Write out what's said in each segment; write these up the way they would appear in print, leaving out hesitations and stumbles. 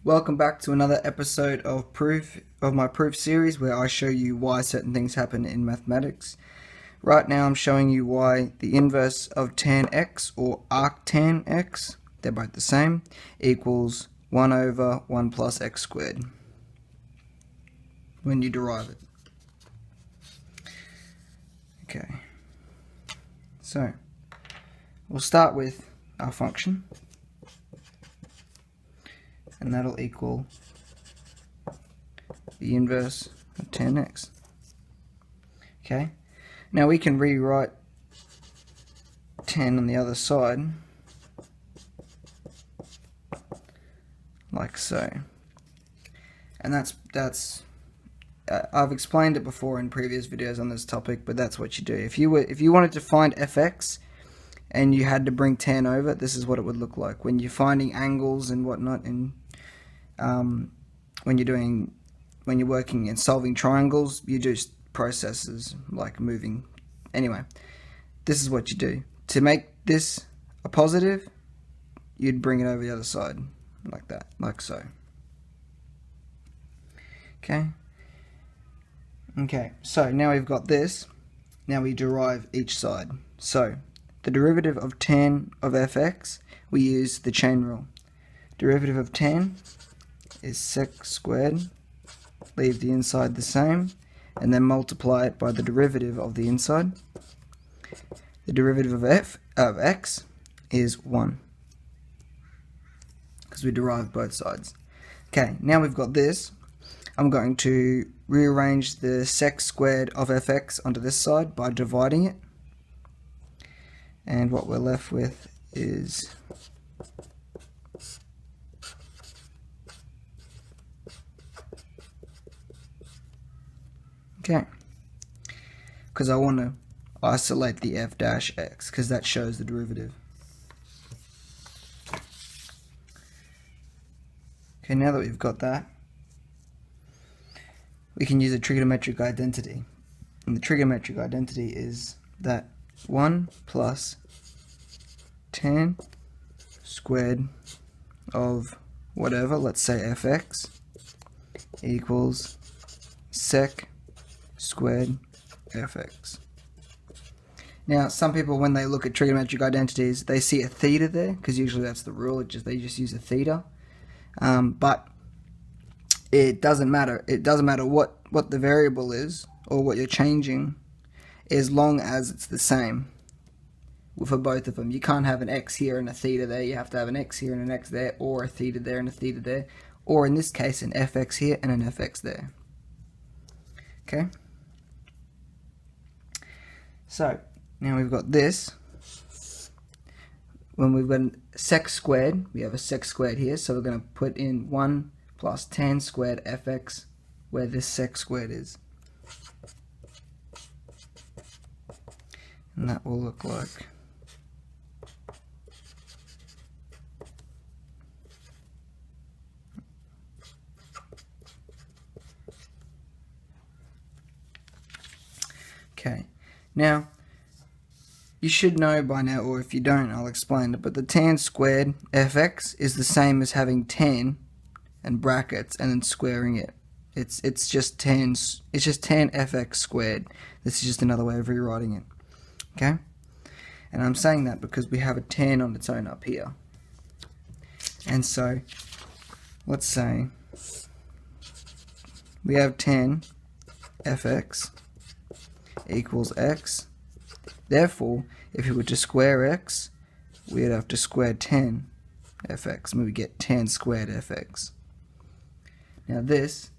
Welcome back to another episode of my proof series where I show you why certain things happen in mathematics. Right now I'm showing you why the inverse of tan x or arctan x, they're both the same, equals 1 over 1 plus x squared when you derive it. Okay, so we'll start with our function, and that'll equal the inverse of tan x. Okay, now we can rewrite 10 on the other side like so, and that's I've explained it before in previous videos on this topic, but that's what you do. If you wanted to find fx and you had to bring tan over, this is what it would look like when you're finding angles and whatnot, and when you're working and solving triangles, you do processes like moving. Anyway, this is what you do. To make this a positive, you'd bring it over the other side like that, like so. Okay, so now we've got this. Now we derive each side. So the derivative of tan of fx, we use the chain rule. Derivative of tan is sec squared, leave the inside the same, and then multiply it by the derivative of the inside. The derivative of x is 1, because we derived both sides. Okay, now we've got this. I'm going to rearrange the sec squared of fx onto this side by dividing it, and what we're left with is okay, because I want to isolate the f dash x because that shows the derivative. Okay, now that we've got that, we can use a trigonometric identity, and the trigonometric identity is that 1 plus tan squared of whatever, let's say fx, equals sec squared fx. Now, some people, when they look at trigonometric identities, they see a theta there, because usually that's the rule. They just use a theta, but it doesn't matter. It doesn't matter what the variable is or what you're changing, as long as it's the same for both of them. You can't have an x here and a theta there. You have to have an x here and an x there, or a theta there and a theta there, or in this case an fx here and an fx there. Okay, so now we've got this. When we've got sec squared, we have a sec squared here, so we're going to put in 1 plus tan squared fx where this sec squared is, and that will look like okay. Now you should know by now, or if you don't, I'll explain it, but the tan squared fx is the same as having tan and brackets and then squaring it. It's just tan fx squared. This is just another way of rewriting it. Okay? And I'm saying that because we have a tan on its own up here. And so let's say we have tan fx equals x. Therefore, if we were to square x, we'd have to square tan fx, and we would get tan squared fx. Now this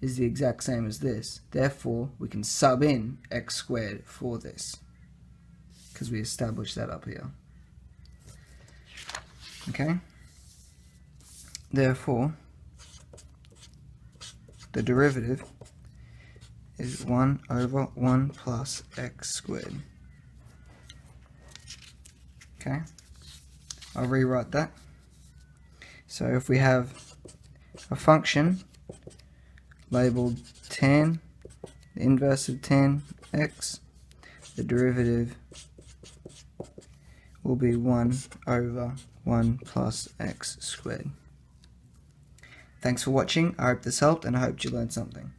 is the exact same as this. Therefore, we can sub in x squared for this, because we established that up here. Okay? Therefore, the derivative is 1 over 1 plus x squared. Okay? I'll rewrite that. So if we have a function labeled tan, the inverse of tan x, the derivative will be 1 over 1 plus x squared. Thanks for watching. I hope this helped and I hope you learned something.